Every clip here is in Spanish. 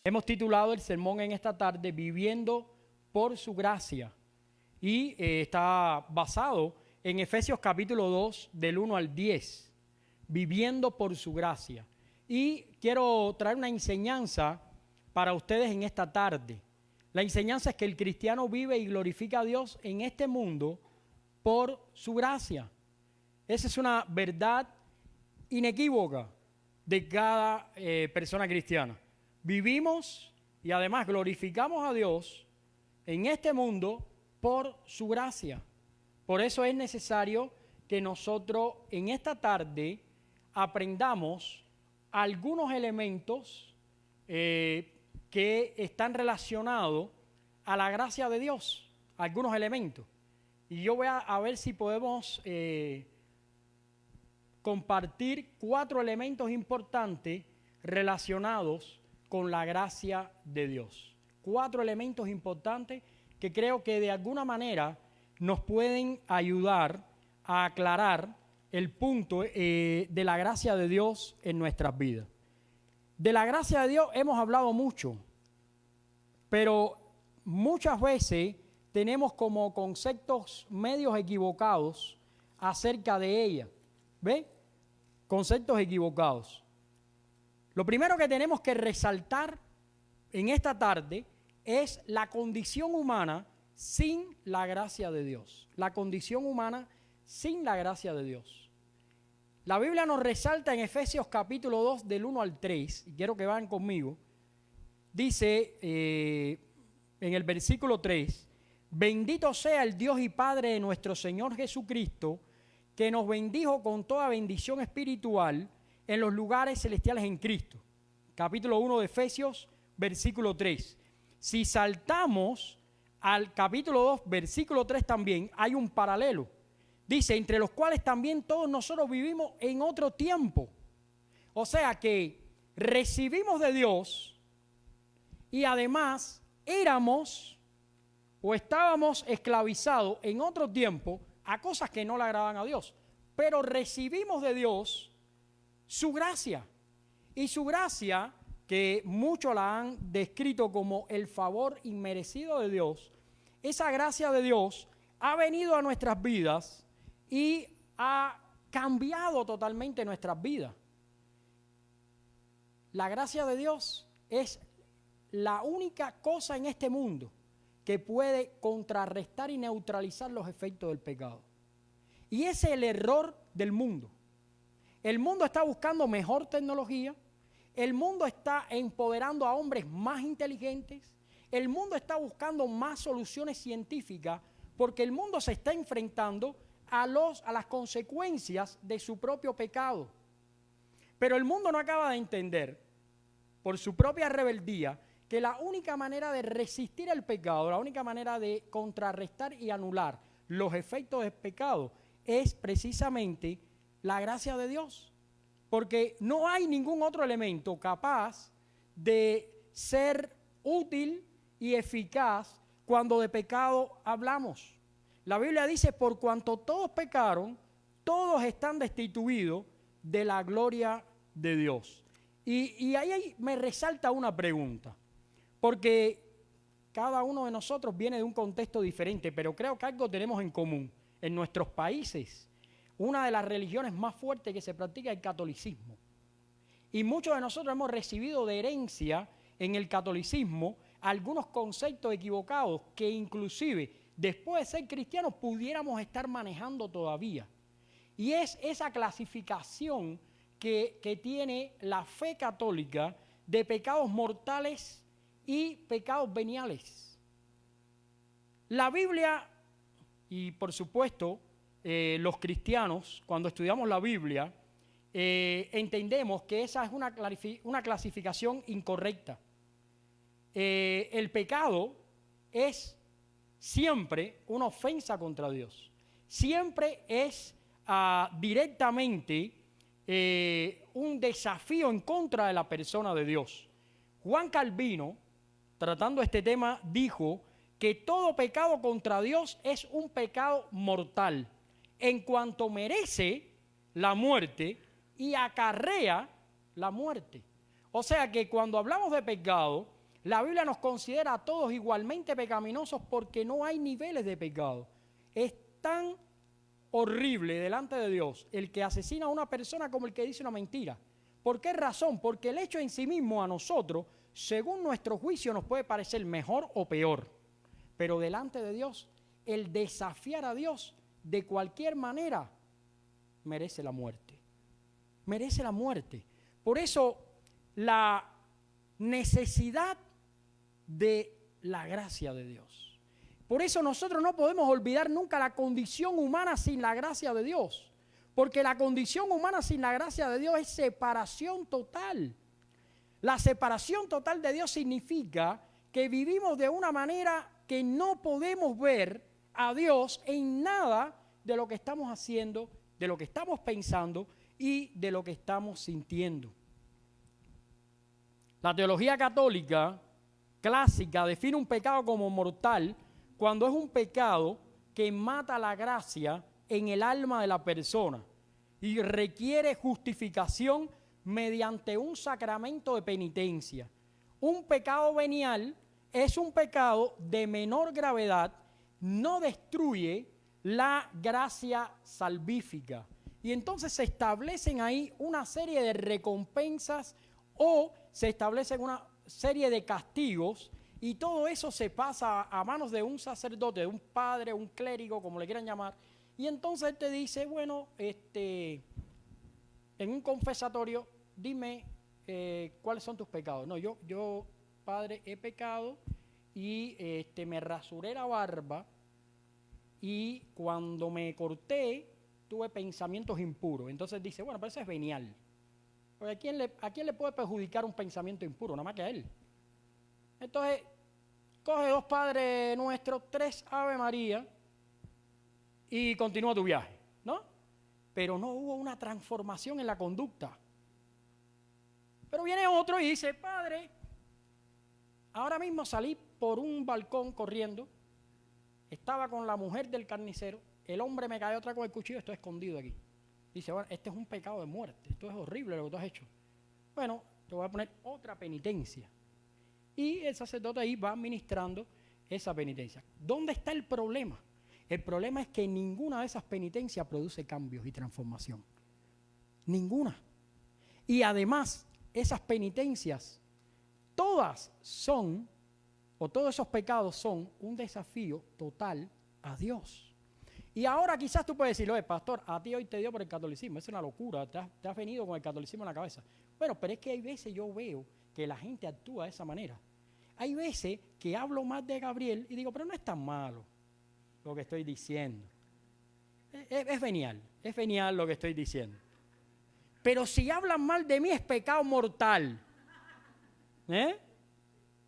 Hemos titulado el sermón en esta tarde Viviendo por su gracia y está basado en Efesios capítulo 2 del 1 al 10, Viviendo por su gracia. Y quiero traer una enseñanza para ustedes en esta tarde. La enseñanza es que el cristiano vive y glorifica a Dios en este mundo por su gracia. Esa es una verdad inequívoca de cada persona cristiana. Vivimos y además glorificamos a Dios en este mundo por su gracia. Por eso es necesario que nosotros en esta tarde aprendamos algunos elementos que están relacionados a la gracia de Dios, algunos elementos. Y yo voy a ver si podemos compartir 4 elementos importantes relacionados con la gracia de Dios. 4 elementos importantes que creo que de alguna manera nos pueden ayudar a aclarar el punto de la gracia de Dios en nuestras vidas. De la gracia de Dios hemos hablado mucho, pero muchas veces tenemos como conceptos medios equivocados acerca de ella. ¿Ve? Conceptos equivocados. Lo primero que tenemos que resaltar en esta tarde es la condición humana sin la gracia de Dios. La condición humana sin la gracia de Dios. La Biblia nos resalta en Efesios capítulo 2 del 1 al 3, y quiero que vayan conmigo, dice en el versículo 3, bendito sea el Dios y Padre de nuestro Señor Jesucristo, que nos bendijo con toda bendición espiritual en los lugares celestiales en Cristo. Capítulo 1 de Efesios, versículo 3. Si saltamos al capítulo 2, versículo 3 también, hay un paralelo. Dice, entre los cuales también todos nosotros vivimos en otro tiempo. O sea que recibimos de Dios y además éramos o estábamos esclavizados en otro tiempo a cosas que no le agradan a Dios. Pero recibimos de Dios su gracia. Y su gracia, que muchos la han descrito como el favor inmerecido de Dios, esa gracia de Dios ha venido a nuestras vidas y ha cambiado totalmente nuestras vidas. La gracia de Dios es la única cosa en este mundo que puede contrarrestar y neutralizar los efectos del pecado. Y ese es el error del mundo. El mundo está buscando mejor tecnología, el mundo está empoderando a hombres más inteligentes, el mundo está buscando más soluciones científicas porque el mundo se está enfrentando a las consecuencias de su propio pecado. Pero el mundo no acaba de entender, por su propia rebeldía, que la única manera de resistir el pecado, la única manera de contrarrestar y anular los efectos del pecado es precisamente la gracia de Dios. Porque no hay ningún otro elemento capaz de ser útil y eficaz cuando de pecado hablamos. La Biblia dice, por cuanto todos pecaron, todos están destituidos de la gloria de Dios. Y ahí me resalta una pregunta, porque cada uno de nosotros viene de un contexto diferente, pero creo que algo tenemos en común. En nuestros países, una de las religiones más fuertes que se practica es el catolicismo. Y muchos de nosotros hemos recibido de herencia en el catolicismo algunos conceptos equivocados que inclusive después de ser cristianos pudiéramos estar manejando todavía. Y es esa clasificación que tiene la fe católica de pecados mortales y pecados veniales. La Biblia, y por supuesto los cristianos, cuando estudiamos la Biblia, entendemos que esa es una clasificación incorrecta. El pecado es siempre una ofensa contra Dios. Siempre es directamente un desafío en contra de la persona de Dios. Juan Calvino, tratando este tema, dijo que todo pecado contra Dios es un pecado mortal, en cuanto merece la muerte y acarrea la muerte. O sea que cuando hablamos de pecado, La Biblia nos considera a todos igualmente pecaminosos porque no hay niveles de pecado. Es tan horrible delante de Dios el que asesina a una persona como el que dice una mentira. ¿Por qué razón? Porque el hecho en sí mismo a nosotros, según nuestro juicio, nos puede parecer mejor o peor. Pero delante de Dios, el desafiar a Dios de cualquier manera merece la muerte. Merece la muerte. Por eso la necesidad de la gracia de Dios. Por eso nosotros no podemos olvidar nunca la condición humana sin la gracia de Dios. Porque la condición humana sin la gracia de Dios es separación total. La separación total de Dios significa que vivimos de una manera que no podemos ver a Dios en nada de lo que estamos haciendo, de lo que estamos pensando y de lo que estamos sintiendo. La teología católica clásica define un pecado como mortal cuando es un pecado que mata la gracia en el alma de la persona y requiere justificación mediante un sacramento de penitencia. Un pecado venial es un pecado de menor gravedad, no destruye la gracia salvífica. Y entonces se establecen ahí una serie de recompensas o se establecen una serie de castigos y todo eso se pasa a manos de un sacerdote, de un padre, un clérigo, como le quieran llamar. Y entonces él te dice, bueno, en un confesatorio, dime cuáles son tus pecados. No, yo, padre, he pecado y me rasuré la barba y cuando me corté tuve pensamientos impuros. Entonces dice, bueno, pero eso es venial. Porque ¿a quién le puede perjudicar un pensamiento impuro? Nada más que a él. Entonces, coge 2 Padres Nuestros, 3 Ave María y continúa tu viaje, ¿no? Pero no hubo una transformación en la conducta. Pero viene otro y dice, padre, ahora mismo salí por un balcón corriendo, estaba con la mujer del carnicero, el hombre me cayó atrás con el cuchillo, estoy escondido aquí. Dice, bueno, este es un pecado de muerte, esto es horrible lo que tú has hecho. Bueno, te voy a poner otra penitencia. Y el sacerdote ahí va administrando esa penitencia. ¿Dónde está el problema? El problema es que ninguna de esas penitencias produce cambios y transformación. Ninguna. Y además, esas penitencias, todas son, o todos esos pecados son un desafío total a Dios. Y ahora quizás tú puedes decir, oye, pastor, a ti hoy te dio por el catolicismo, es una locura, te has venido con el catolicismo en la cabeza. Bueno, pero es que hay veces yo veo que la gente actúa de esa manera. Hay veces que hablo más de Gabriel y digo, pero no es tan malo lo que estoy diciendo. Es venial lo que estoy diciendo. Pero si hablan mal de mí es pecado mortal.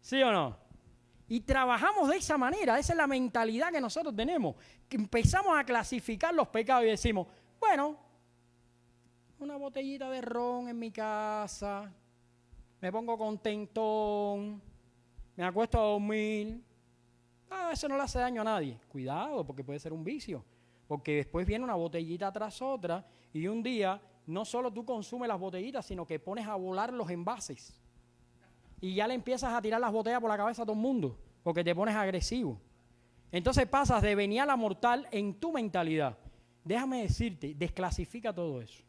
¿Sí o no? Y trabajamos de esa manera, esa es la mentalidad que nosotros tenemos, que empezamos a clasificar los pecados y decimos, bueno, una botellita de ron en mi casa, me pongo contentón, me acuesto a dormir, eso no le hace daño a nadie. Cuidado, porque puede ser un vicio, porque después viene una botellita tras otra y un día no solo tú consumes las botellitas, sino que pones a volar los envases. Y ya le empiezas a tirar las botellas por la cabeza a todo el mundo, porque te pones agresivo. Entonces pasas de venial a mortal en tu mentalidad. Déjame decirte, desclasifica todo eso.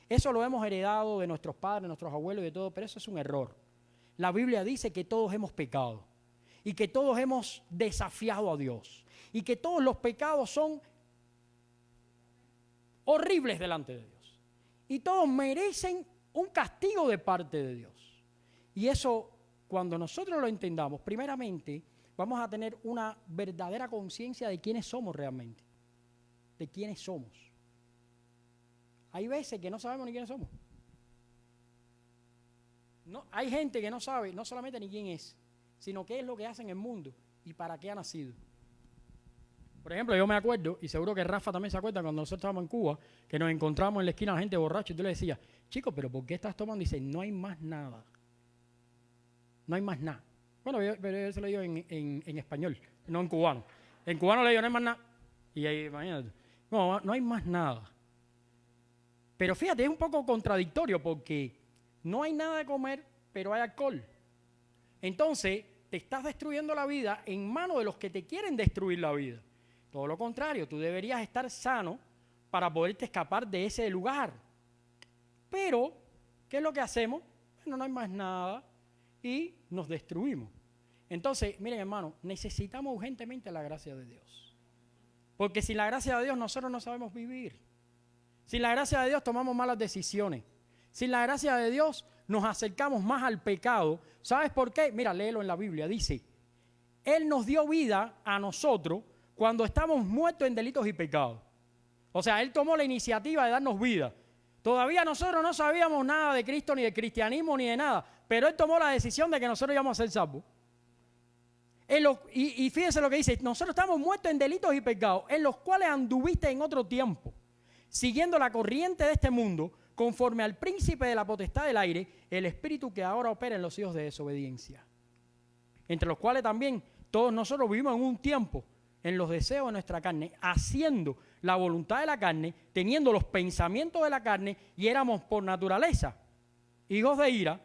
Eso lo hemos heredado de nuestros padres, nuestros abuelos y de todo, pero eso es un error. La Biblia dice que todos hemos pecado y que todos hemos desafiado a Dios y que todos los pecados son horribles delante de Dios y todos merecen un castigo de parte de Dios. Y eso, cuando nosotros lo entendamos, primeramente vamos a tener una verdadera conciencia de quiénes somos realmente, de quiénes somos. Hay veces que no sabemos ni quiénes somos. No, hay gente que no sabe no solamente ni quién es, sino qué es lo que hace en el mundo y para qué ha nacido. Por ejemplo, yo me acuerdo, y seguro que Rafa también se acuerda, cuando nosotros estábamos en Cuba, que nos encontramos en la esquina gente borracha y tú le decías, chico, ¿pero por qué estás tomando? Y dice, no hay más nada. No hay más nada. Bueno, pero yo se lo digo en español, no en cubano. En cubano le digo, no hay más nada. Y ahí, imagínate, no hay más nada. Pero fíjate, es un poco contradictorio porque no hay nada de comer, pero hay alcohol. entonces te estás destruyendo la vida en manos de los que te quieren destruir la vida. Todo lo contrario, tú deberías estar sano para poderte escapar de ese lugar. Pero, ¿qué es lo que hacemos? Bueno, no hay más nada y nos destruimos. Entonces, miren hermano, necesitamos urgentemente la gracia de Dios. Porque sin la gracia de Dios nosotros no sabemos vivir. Sin la gracia de Dios tomamos malas decisiones. Sin la gracia de Dios nos acercamos más al pecado. ¿Sabes por qué? Mira, léelo en la Biblia. Dice, Él nos dio vida a nosotros cuando estamos muertos en delitos y pecados. O sea, Él tomó la iniciativa de darnos vida. Todavía nosotros no sabíamos nada de Cristo, ni de cristianismo, ni de nada. Pero Él tomó la decisión de que nosotros íbamos a ser salvos. Y fíjense lo que dice, nosotros estamos muertos en delitos y pecados, en los cuales anduviste en otro tiempo, siguiendo la corriente de este mundo, conforme al príncipe de la potestad del aire, el espíritu que ahora opera en los hijos de desobediencia, entre los cuales también todos nosotros vivimos en un tiempo en los deseos de nuestra carne, haciendo la voluntad de la carne, teniendo los pensamientos de la carne, y éramos por naturaleza hijos de ira,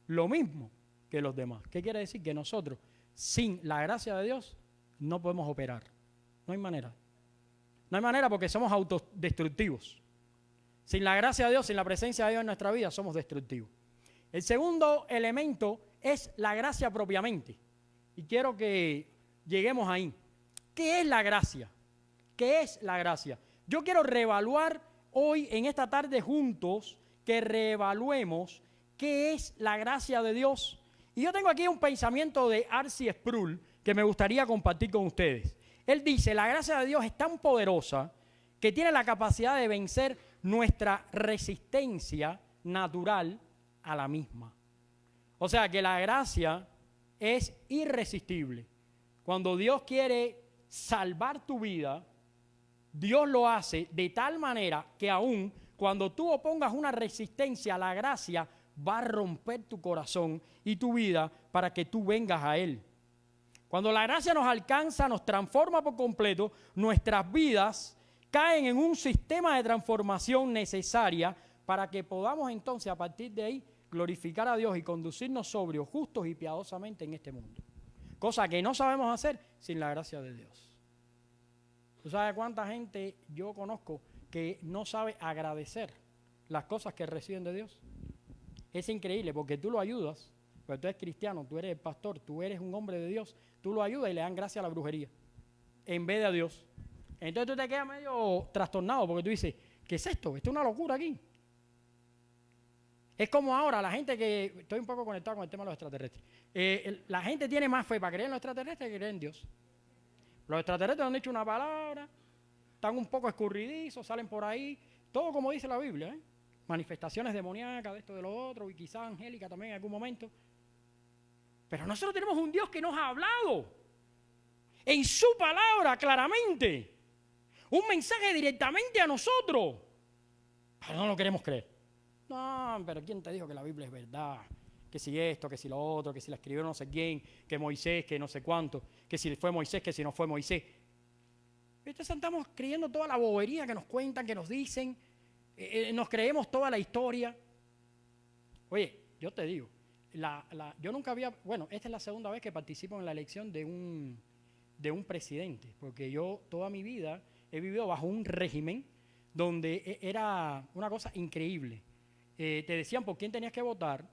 lo mismo que los demás. ¿Qué quiere decir? Que nosotros, sin la gracia de Dios, no podemos operar. No hay manera. No hay manera porque somos autodestructivos. Sin la gracia de Dios, sin la presencia de Dios en nuestra vida, somos destructivos. El segundo elemento es la gracia propiamente. Y quiero que lleguemos ahí. ¿Qué es la gracia? ¿Qué es la gracia? Yo quiero reevaluar hoy, en esta tarde juntos, que reevaluemos qué es la gracia de Dios. Y yo tengo aquí un pensamiento de R.C. Sproul que me gustaría compartir con ustedes. Él dice, la gracia de Dios es tan poderosa que tiene la capacidad de vencer nuestra resistencia natural a la misma. O sea que la gracia es irresistible. Cuando Dios quiere salvar tu vida, Dios lo hace de tal manera que aún cuando tú opongas una resistencia a la gracia, va a romper tu corazón y tu vida para que tú vengas a Él. Cuando la gracia nos alcanza, nos transforma por completo, nuestras vidas caen en un sistema de transformación necesaria para que podamos entonces a partir de ahí glorificar a Dios y conducirnos sobrios, justos y piadosamente en este mundo. Cosa que no sabemos hacer sin la gracia de Dios. ¿Tú sabes cuánta gente yo conozco que no sabe agradecer las cosas que reciben de Dios? Es increíble porque tú lo ayudas, pero tú eres cristiano, tú eres el pastor, tú eres un hombre de Dios, tú lo ayudas y le dan gracia a la brujería en vez de a Dios. Entonces tú te quedas medio trastornado porque tú dices, ¿qué es esto? Esto es una locura aquí. Es como ahora la gente que, estoy un poco conectado con el tema de los extraterrestres, la gente tiene más fe para creer en los extraterrestres que creer en Dios. Los extraterrestres han dicho una palabra, están un poco escurridizos, salen por ahí, todo como dice la Biblia, manifestaciones demoníacas de esto, de lo otro, y quizás angélica también en algún momento. Pero nosotros tenemos un Dios que nos ha hablado en su palabra claramente, un mensaje directamente a nosotros, pero no lo queremos creer. No, pero ¿quién te dijo que la Biblia es verdad? Que si esto, que si lo otro, que si la escribió no sé quién, que Moisés, que no sé cuánto, que si fue Moisés, que si no fue Moisés. Entonces estamos creyendo toda la bobería que nos cuentan, que nos dicen, nos creemos toda la historia. Oye, yo te digo, yo nunca había, bueno, esta es la segunda vez que participo en la elección de un presidente, porque yo toda mi vida he vivido bajo un régimen donde era una cosa increíble. Te decían por quién tenías que votar.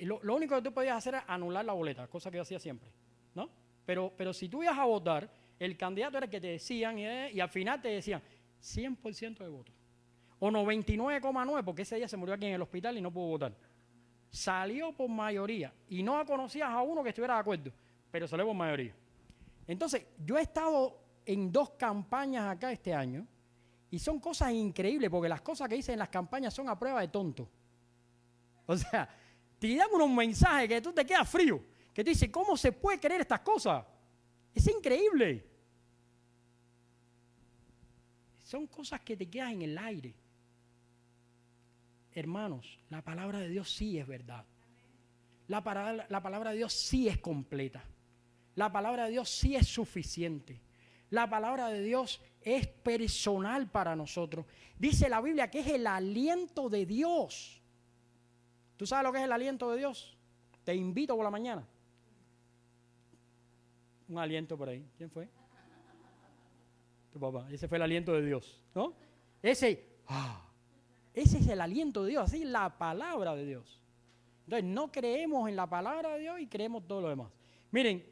Lo único que tú podías hacer era anular la boleta, cosa que yo hacía siempre, ¿no? Pero si tú ibas a votar, el candidato era el que te decían y al final te decían 100% de voto. O 99,9, porque ese día se murió aquí en el hospital y no pudo votar. Salió por mayoría y no conocías a uno que estuviera de acuerdo, pero salió por mayoría. Entonces, yo he estado en 2 campañas acá este año y son cosas increíbles porque las cosas que dicen en las campañas son a prueba de tonto. O sea, te dan unos mensajes que tú te quedas frío, que tú dices, ¿cómo se puede creer estas cosas? Es increíble. Son cosas que te quedan en el aire. Hermanos, la palabra de Dios sí es verdad. La palabra de Dios sí es completa. La palabra de Dios sí es suficiente. La palabra de Dios es personal para nosotros. Dice la Biblia que es el aliento de Dios. ¿Tú sabes lo que es el aliento de Dios? Te invito por la mañana un aliento por ahí. ¿Quién fue? Tu papá. Ese fue el aliento de Dios, ¿no? Ese es el aliento de Dios, así es la palabra de Dios. Entonces, no creemos en la palabra de Dios y creemos todo lo demás. Miren,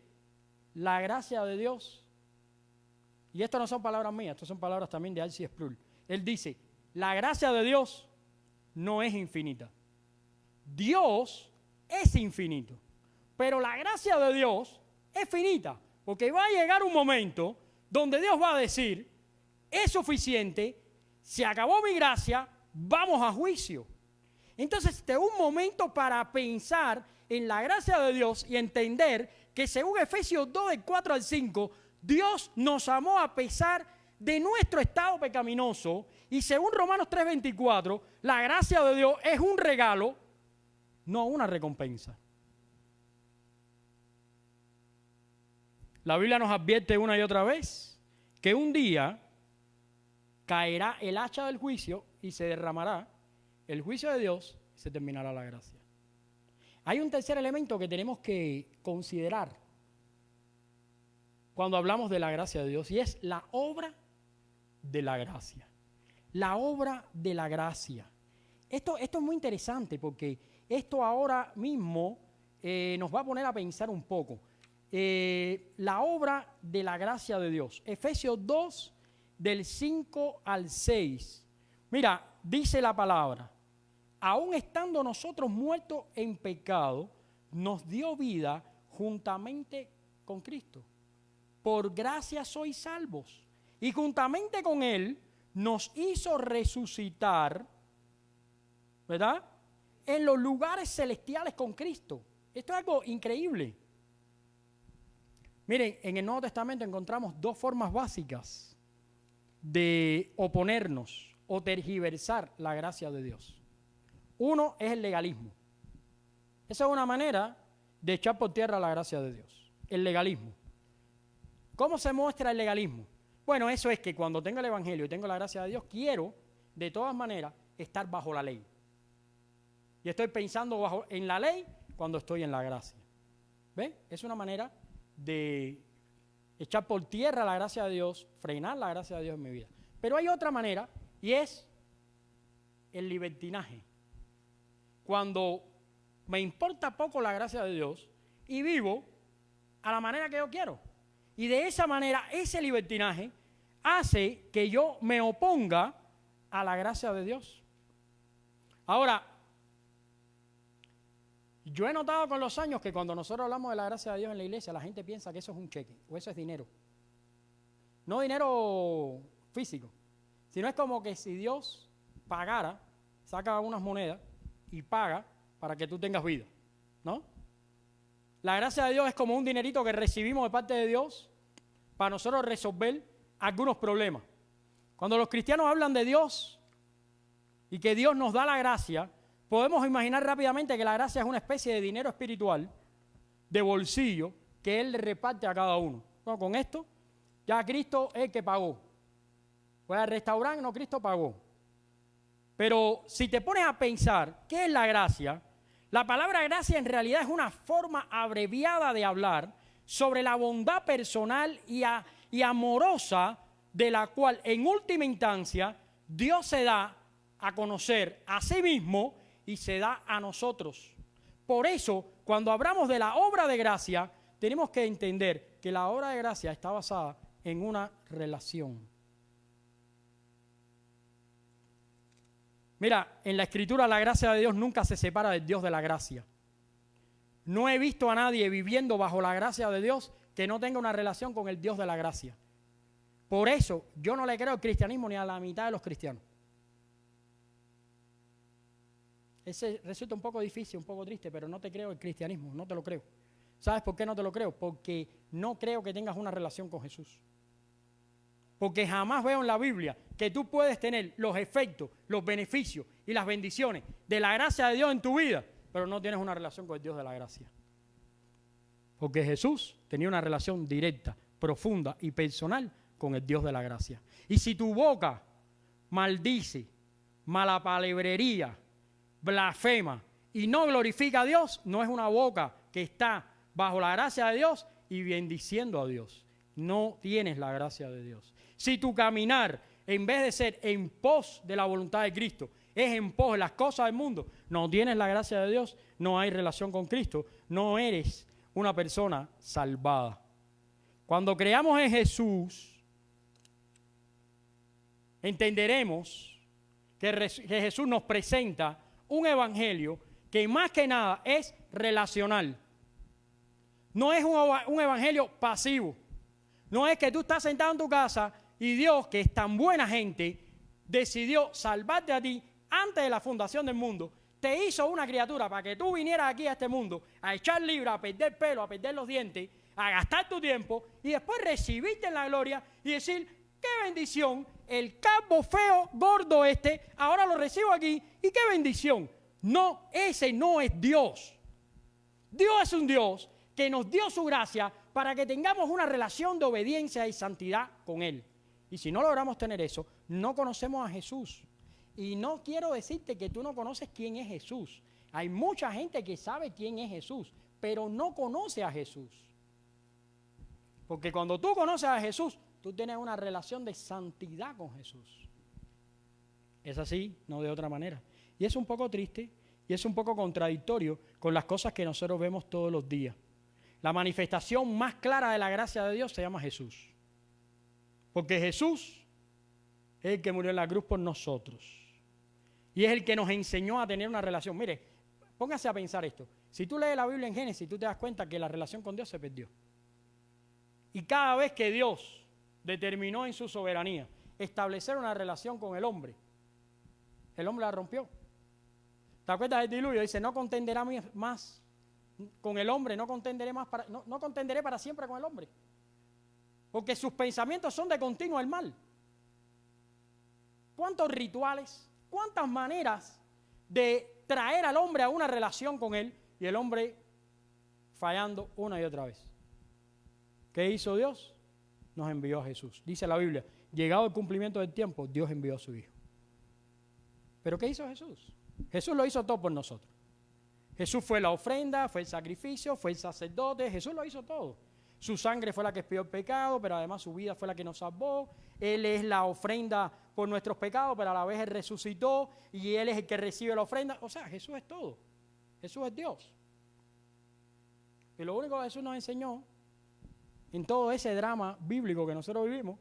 la gracia de Dios, y esto no son palabras mías, esto son palabras también de R.C. Sproul. Él dice, la gracia de Dios no es infinita. Dios es infinito, pero la gracia de Dios es finita, porque va a llegar un momento donde Dios va a decir, es suficiente, se acabó mi gracia, vamos a juicio. Entonces, este es un momento para pensar en la gracia de Dios y entender que según Efesios 2, del 4 al 5, Dios nos amó a pesar de nuestro estado pecaminoso, y según Romanos 3, 24, la gracia de Dios es un regalo, no una recompensa. La Biblia nos advierte una y otra vez que un día caerá el hacha del juicio y se derramará el juicio de Dios y se terminará la gracia. Hay un tercer elemento que tenemos que considerar cuando hablamos de la gracia de Dios, y es la obra de la gracia. La obra de la gracia. Esto es muy interesante porque esto ahora mismo nos va a poner a pensar un poco. La obra de la gracia de Dios. Efesios 2, del 5 al 6. Mira, dice la palabra, aun estando nosotros muertos en pecado, nos dio vida juntamente con Cristo. Por gracia sois salvos. Y juntamente con Él nos hizo resucitar, ¿verdad?, en los lugares celestiales con Cristo. Esto es algo increíble. Miren, en el Nuevo Testamento encontramos dos formas básicas de oponernos o tergiversar la gracia de Dios. Uno es el legalismo. Esa es una manera de echar por tierra la gracia de Dios. El legalismo. ¿Cómo se muestra el legalismo? Bueno, eso es que cuando tengo el Evangelio y tengo la gracia de Dios, quiero, de todas maneras, estar bajo la ley. Y estoy pensando en la ley cuando estoy en la gracia. ¿Ven? Es una manera de echar por tierra la gracia de Dios, frenar la gracia de Dios en mi vida. Pero hay otra manera, y es el libertinaje. Cuando me importa poco la gracia de Dios y vivo a la manera que yo quiero. Y de esa manera, ese libertinaje hace que yo me oponga a la gracia de Dios. Ahora, yo he notado con los años que cuando nosotros hablamos de la gracia de Dios en la iglesia, la gente piensa que eso es un cheque o eso es dinero. No dinero físico, sino es como que si Dios pagara, saca unas monedas y paga para que tú tengas vida, ¿no? La gracia de Dios es como un dinerito que recibimos de parte de Dios para nosotros resolver algunos problemas. Cuando los cristianos hablan de Dios y que Dios nos da la gracia, podemos imaginar rápidamente que la gracia es una especie de dinero espiritual, de bolsillo, que Él le reparte a cada uno. Bueno, con esto, ya Cristo es el que pagó. Voy al restaurante, no, Cristo pagó. Pero si te pones a pensar, ¿qué es la gracia? La palabra gracia en realidad es una forma abreviada de hablar sobre la bondad personal y amorosa de la cual en última instancia Dios se da a conocer a sí mismo y se da a nosotros. Por eso, cuando hablamos de la obra de gracia, tenemos que entender que la obra de gracia está basada en una relación. Mira, en la Escritura la gracia de Dios nunca se separa del Dios de la gracia. No he visto a nadie viviendo bajo la gracia de Dios que no tenga una relación con el Dios de la gracia. Por eso yo no le creo al cristianismo ni a la mitad de los cristianos. Ese resulta un poco difícil, un poco triste, pero no te creo el cristianismo, no te lo creo. ¿Sabes por qué no te lo creo? Porque no creo que tengas una relación con Jesús. Porque jamás veo en la Biblia que tú puedes tener los efectos, los beneficios y las bendiciones de la gracia de Dios en tu vida, pero no tienes una relación con el Dios de la gracia. Porque Jesús tenía una relación directa, profunda y personal con el Dios de la gracia. Y si tu boca maldice, malapalabrería, blasfema y no glorifica a Dios, no es una boca que está bajo la gracia de Dios, y bendiciendo a Dios, no tienes la gracia de Dios. Si tu caminar, en vez de ser en pos de la voluntad de Cristo, es en pos de las cosas del mundo, no tienes la gracia de Dios, no hay relación con Cristo, no eres una persona salvada. Cuando creamos en Jesús, entenderemos que Jesús nos presenta un evangelio que más que nada es relacional. No es un evangelio pasivo. No es que tú estás sentado en tu casa y Dios, que es tan buena gente, decidió salvarte a ti antes de la fundación del mundo. Te hizo una criatura para que tú vinieras aquí a este mundo a echar libra, a perder pelo, a perder los dientes, a gastar tu tiempo y después recibirte en la gloria y decir, qué bendición, el calvo feo, gordo ahora lo recibo aquí y qué bendición. No, ese no es Dios. Dios es un Dios que nos dio su gracia para que tengamos una relación de obediencia y santidad con Él. Y si no logramos tener eso, no conocemos a Jesús. Y no quiero decirte que tú no conoces quién es Jesús. Hay mucha gente que sabe quién es Jesús, pero no conoce a Jesús. Porque cuando tú conoces a Jesús, tú tienes una relación de santidad con Jesús. Es así, no de otra manera. Y es un poco triste y es un poco contradictorio con las cosas que nosotros vemos todos los días. La manifestación más clara de la gracia de Dios se llama Jesús. Porque Jesús es el que murió en la cruz por nosotros. Y es el que nos enseñó a tener una relación. Mire, póngase a pensar esto. Si tú lees la Biblia en Génesis, tú te das cuenta que la relación con Dios se perdió. Y cada vez que Dios determinó en su soberanía establecer una relación con el hombre la rompió. ¿Te acuerdas del diluvio? Dice, no contenderá más con el hombre, no contenderé para siempre con el hombre. Porque sus pensamientos son de continuo el mal. ¿Cuántos rituales, cuántas maneras de traer al hombre a una relación con él y el hombre fallando una y otra vez? ¿Qué hizo Dios? Nos envió a Jesús. Dice la Biblia, llegado el cumplimiento del tiempo, Dios envió a su Hijo. ¿Pero qué hizo Jesús? Jesús lo hizo todo por nosotros. Jesús fue la ofrenda, fue el sacrificio, fue el sacerdote, Jesús lo hizo todo. Su sangre fue la que expió el pecado, pero además su vida fue la que nos salvó. Él es la ofrenda por nuestros pecados, pero a la vez Él resucitó y Él es el que recibe la ofrenda. O sea, Jesús es todo. Jesús es Dios. Y lo único que Jesús nos enseñó en todo ese drama bíblico que nosotros vivimos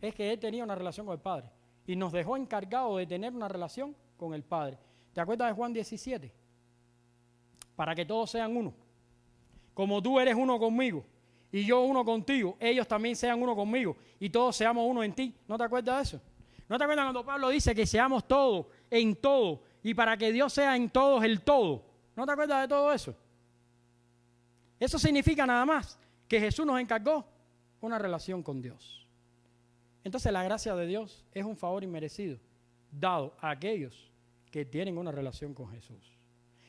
es que Él tenía una relación con el Padre y nos dejó encargados de tener una relación con el Padre. ¿Te acuerdas de Juan 17? Para que todos sean uno. Como tú eres uno conmigo y yo uno contigo, ellos también sean uno conmigo y todos seamos uno en ti. ¿No te acuerdas de eso? ¿No te acuerdas cuando Pablo dice que seamos todos en todo y para que Dios sea en todos el todo? ¿No te acuerdas de todo eso? Eso significa nada más que Jesús nos encargó una relación con Dios. Entonces la gracia de Dios es un favor inmerecido dado a aquellos que tienen una relación con Jesús.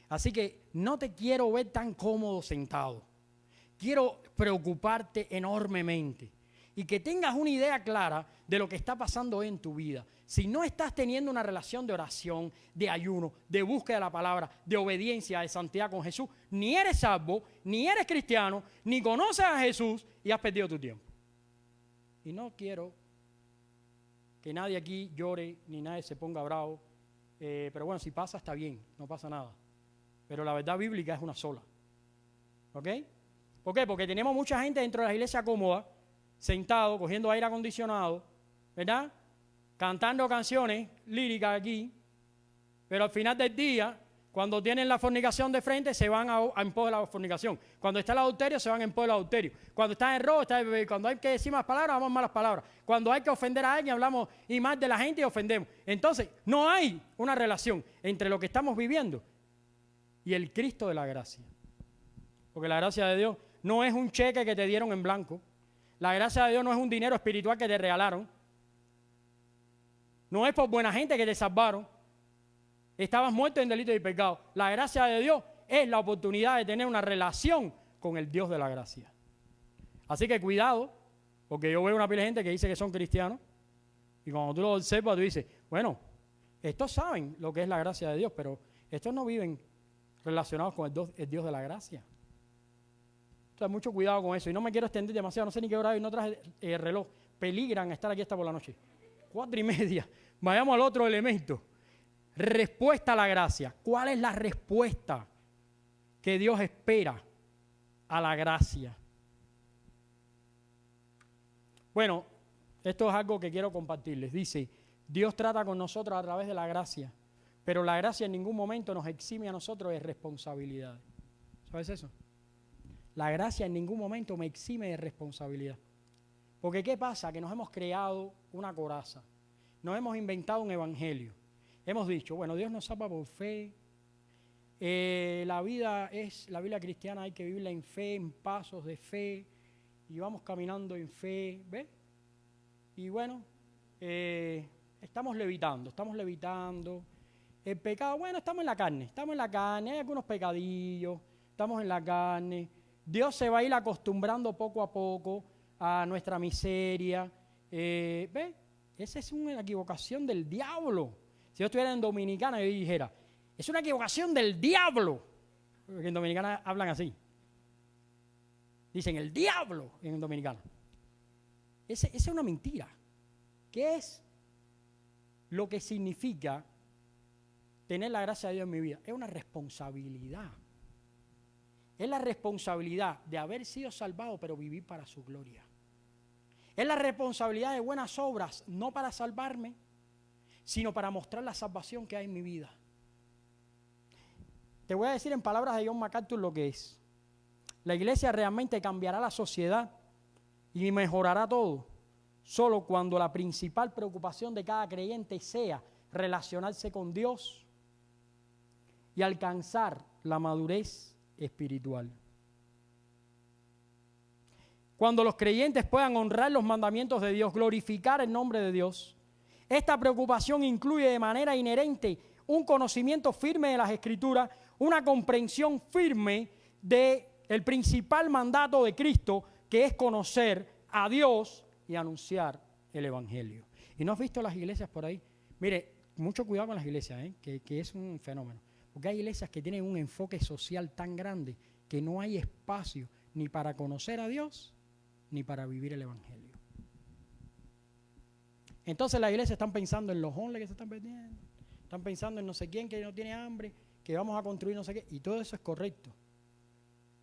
Así que no te quiero ver tan cómodo sentado. Quiero preocuparte enormemente y que tengas una idea clara de lo que está pasando hoy en tu vida. Si no estás teniendo una relación de oración, de ayuno, de búsqueda de la palabra, de obediencia, de santidad con Jesús, ni eres salvo, ni eres cristiano, ni conoces a Jesús y has perdido tu tiempo. Y no quiero que nadie aquí llore, ni nadie se ponga bravo. Pero bueno, si pasa está bien, no pasa nada. Pero la verdad bíblica es una sola. ¿Ok? ¿Por qué? Porque tenemos mucha gente dentro de la iglesia cómoda, sentado, cogiendo aire acondicionado, ¿verdad? Cantando canciones líricas aquí, pero al final del día, cuando tienen la fornicación de frente, se van en pos de la fornicación. Cuando está el adulterio, se van en pos del adulterio. Cuando está en robo, cuando hay que decir más palabras, vamos malas palabras. Cuando hay que ofender a alguien, hablamos y más de la gente y ofendemos. Entonces, no hay una relación entre lo que estamos viviendo y el Cristo de la gracia. Porque la gracia de Dios no es un cheque que te dieron en blanco. La gracia de Dios no es un dinero espiritual que te regalaron. No es por buena gente que te salvaron. Estabas muerto en delito y pecado. La gracia de Dios es la oportunidad de tener una relación con el Dios de la gracia. Así que cuidado, porque yo veo una pila de gente que dice que son cristianos y cuando tú lo observas, tú dices, bueno, estos saben lo que es la gracia de Dios, pero estos no viven relacionados con el Dios de la gracia. Estos sea, mucho cuidado con eso. Y no me quiero extender demasiado, no sé ni qué hora hay, no traje el reloj. Peligran estar aquí hasta por la noche. 4:30. Vayamos al otro elemento. Respuesta a la gracia. ¿Cuál es la respuesta que Dios espera a la gracia? Bueno, esto es algo que quiero compartirles. Dice, Dios trata con nosotros a través de la gracia, pero la gracia en ningún momento nos exime a nosotros de responsabilidad. ¿Sabes eso? La gracia en ningún momento me exime de responsabilidad. Porque ¿qué pasa? Que nos hemos creado una coraza. Nos hemos inventado un evangelio. Hemos dicho, bueno, Dios nos salva por fe. La vida cristiana hay que vivirla en fe, en pasos de fe. Y vamos caminando en fe, ¿ves? Y bueno, estamos levitando. El pecado, bueno, estamos en la carne, hay algunos pecadillos, estamos en la carne. Dios se va a ir acostumbrando poco a poco a nuestra miseria. ¿Ves? Esa es una equivocación del diablo. Si yo estuviera en Dominicana, yo dijera, es una equivocación del diablo. Porque en Dominicana hablan así. Dicen el diablo en Dominicana. Esa es una mentira. ¿Qué es lo que significa tener la gracia de Dios en mi vida? Es una responsabilidad. Es la responsabilidad de haber sido salvado, pero vivir para su gloria. Es la responsabilidad de buenas obras, no para salvarme, sino para mostrar la salvación que hay en mi vida. Te voy a decir en palabras de John MacArthur lo que es. La iglesia realmente cambiará la sociedad y mejorará todo, solo cuando la principal preocupación de cada creyente sea relacionarse con Dios y alcanzar la madurez espiritual. Cuando los creyentes puedan honrar los mandamientos de Dios, glorificar el nombre de Dios, esta preocupación incluye de manera inherente un conocimiento firme de las Escrituras, una comprensión firme del principal mandato de Cristo, que es conocer a Dios y anunciar el Evangelio. ¿Y no has visto las iglesias por ahí? Mire, mucho cuidado con las iglesias, que es un fenómeno. Porque hay iglesias que tienen un enfoque social tan grande que no hay espacio ni para conocer a Dios ni para vivir el Evangelio. Entonces las iglesias están pensando en los hombres que se están perdiendo, están pensando en no sé quién que no tiene hambre, que vamos a construir no sé qué, y todo eso es correcto.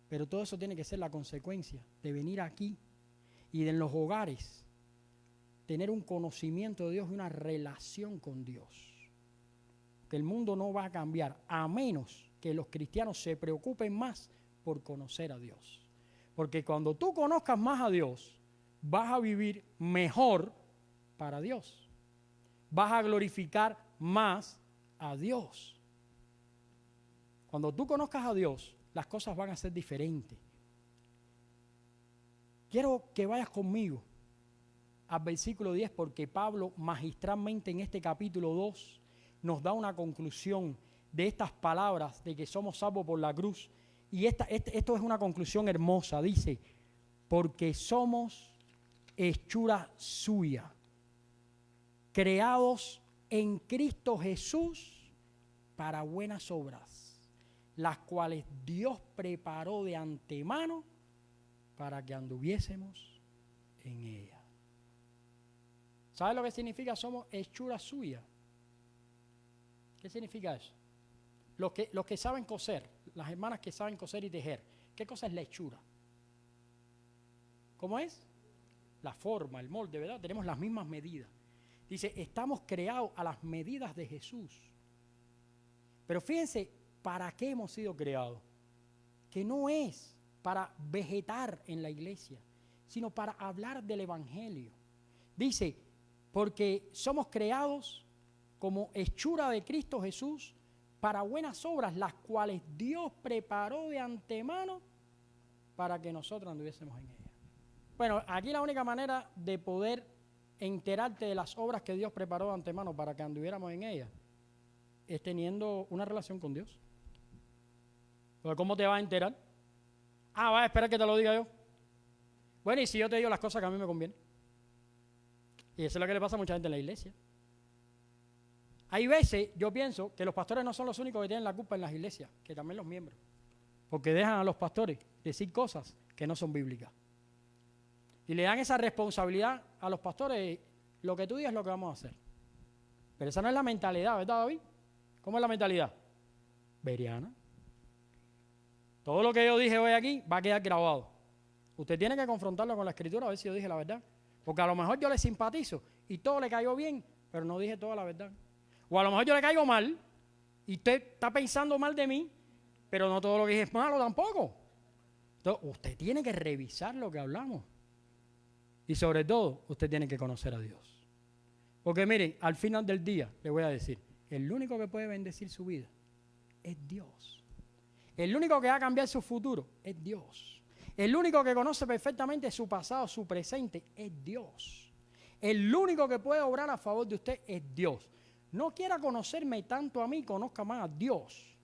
Pero todo eso tiene que ser la consecuencia de venir aquí y de en los hogares tener un conocimiento de Dios y una relación con Dios. Que el mundo no va a cambiar a menos que los cristianos se preocupen más por conocer a Dios. Porque cuando tú conozcas más a Dios, vas a vivir mejor para Dios. Vas a glorificar más a Dios. Cuando tú conozcas a Dios, las cosas van a ser diferentes. Quiero que vayas conmigo al versículo 10 porque Pablo magistralmente en este capítulo 2 nos da una conclusión de estas palabras de que somos salvos por la cruz. Y esto es una conclusión hermosa. Dice, porque somos hechura suya, creados en Cristo Jesús para buenas obras, las cuales Dios preparó de antemano para que anduviésemos en ella. ¿Sabes lo que significa somos hechura suya? ¿Qué significa eso? Los que saben coser, las hermanas que saben coser y tejer, ¿qué cosa es la hechura? ¿Cómo es? La forma, el molde, ¿verdad? Tenemos las mismas medidas. Dice, estamos creados a las medidas de Jesús. Pero fíjense, ¿para qué hemos sido creados? Que no es para vegetar en la iglesia, sino para hablar del Evangelio. Dice, porque somos creados como hechura de Cristo Jesús para buenas obras, las cuales Dios preparó de antemano para que nosotros anduviésemos en ellas. Bueno, aquí la única manera de poder enterarte de las obras que Dios preparó de antemano para que anduviéramos en ellas es teniendo una relación con Dios. Porque ¿cómo te vas a enterar? ¿Vas a esperar que te lo diga yo? Bueno, y si yo te digo las cosas que a mí me convienen. Y eso es lo que le pasa a mucha gente en la iglesia. Hay veces, yo pienso, que los pastores no son los únicos que tienen la culpa en las iglesias, que también los miembros. Porque dejan a los pastores decir cosas que no son bíblicas. Y le dan esa responsabilidad a los pastores, lo que tú digas es lo que vamos a hacer. Pero esa no es la mentalidad, ¿verdad, David? ¿Cómo es la mentalidad? Beriana. Todo lo que yo dije hoy aquí va a quedar grabado. Usted tiene que confrontarlo con la Escritura a ver si yo dije la verdad. Porque a lo mejor yo le simpatizo y todo le cayó bien, pero no dije toda la verdad. O a lo mejor yo le caigo mal y usted está pensando mal de mí, pero no todo lo que dije es malo tampoco. Entonces, usted tiene que revisar lo que hablamos. Y sobre todo, usted tiene que conocer a Dios. Porque miren, al final del día, le voy a decir, el único que puede bendecir su vida es Dios. El único que va a cambiar su futuro es Dios. El único que conoce perfectamente su pasado, su presente, es Dios. El único que puede obrar a favor de usted es Dios. No quiera conocerme tanto a mí, conozca más a Dios.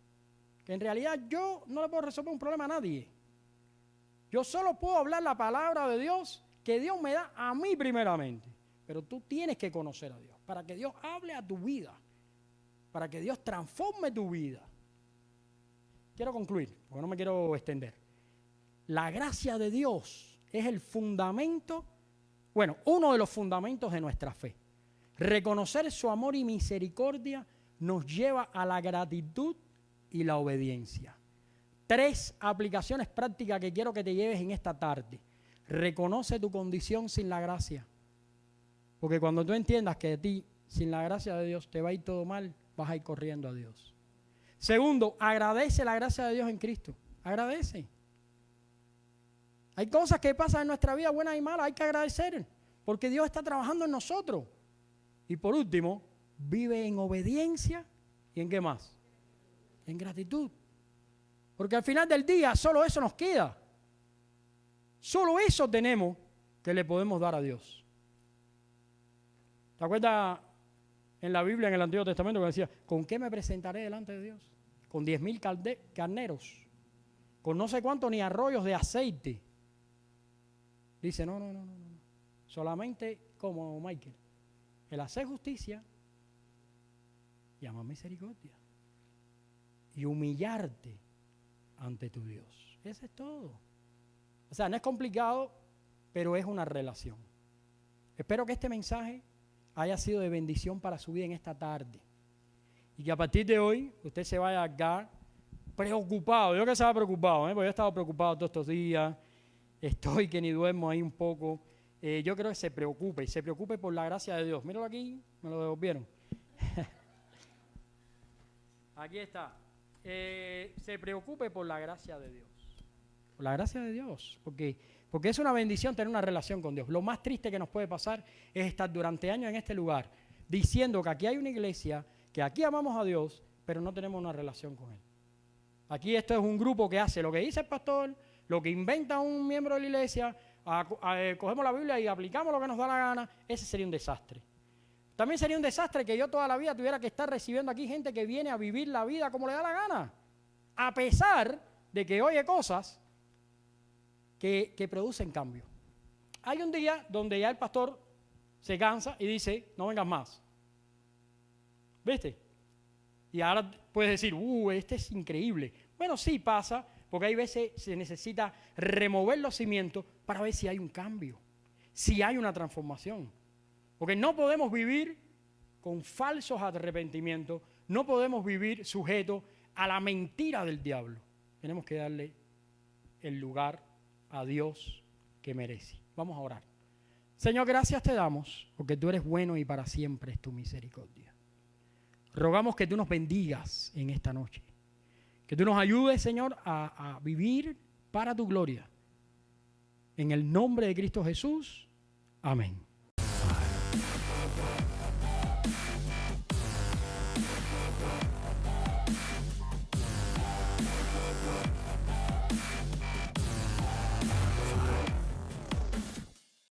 Que en realidad yo no le puedo resolver un problema a nadie. Yo solo puedo hablar la palabra de Dios que Dios me da a mí primeramente. Pero tú tienes que conocer a Dios para que Dios hable a tu vida, para que Dios transforme tu vida. Quiero concluir, porque no me quiero extender. La gracia de Dios es el fundamento, bueno, uno de los fundamentos de nuestra fe. Reconocer su amor y misericordia nos lleva a la gratitud y la obediencia. 3 aplicaciones prácticas que quiero que te lleves en esta tarde. Reconoce tu condición sin la gracia. Porque cuando tú entiendas que de ti, sin la gracia de Dios, te va a ir todo mal, vas a ir corriendo a Dios. Segundo, agradece la gracia de Dios en Cristo. Agradece. Hay cosas que pasan en nuestra vida, buenas y malas, hay que agradecer, porque Dios está trabajando en nosotros. Y por último, vive en obediencia y ¿en qué más? En gratitud. Porque al final del día solo eso nos queda. Solo eso tenemos que le podemos dar a Dios. ¿Te acuerdas en la Biblia, en el Antiguo Testamento, que decía, ¿con qué me presentaré delante de Dios? Con 10,000 carneros, con no sé cuántos ni arroyos de aceite. Dice, no. Solamente como Michael, el hacer justicia y amar misericordia y humillarte ante tu Dios. Eso es todo. O sea, no es complicado, pero es una relación. Espero que este mensaje haya sido de bendición para su vida en esta tarde. Y que a partir de hoy usted se vaya acá preocupado. Yo que estaba preocupado, porque yo he estado preocupado todos estos días. Estoy que ni duermo ahí un poco. Yo creo que se preocupe por la gracia de Dios. Míralo aquí, me lo devolvieron. Aquí está. Se preocupe por la gracia de Dios. Por la gracia de Dios. Porque es una bendición tener una relación con Dios. Lo más triste que nos puede pasar es estar durante años en este lugar diciendo que aquí hay una iglesia, que aquí amamos a Dios, pero no tenemos una relación con Él. Aquí esto es un grupo que hace lo que dice el pastor, lo que inventa un miembro de la iglesia, cogemos la Biblia y aplicamos lo que nos da la gana. Ese sería un desastre. También sería un desastre que yo toda la vida tuviera que estar recibiendo aquí gente que viene a vivir la vida como le da la gana, a pesar de que oye cosas que producen cambio. Hay un día donde ya el pastor se cansa y dice, no vengas más. ¿Viste? Y ahora puedes decir, este es increíble. Bueno, sí pasa, porque hay veces se necesita remover los cimientos para ver si hay un cambio, si hay una transformación. Porque no podemos vivir con falsos arrepentimientos, no podemos vivir sujetos a la mentira del diablo. Tenemos que darle el lugar a Dios que merece. Vamos a orar. Señor, gracias te damos, porque tú eres bueno y para siempre es tu misericordia. Rogamos que tú nos bendigas en esta noche. Que tú nos ayudes, Señor, a vivir para tu gloria. En el nombre de Cristo Jesús. Amén.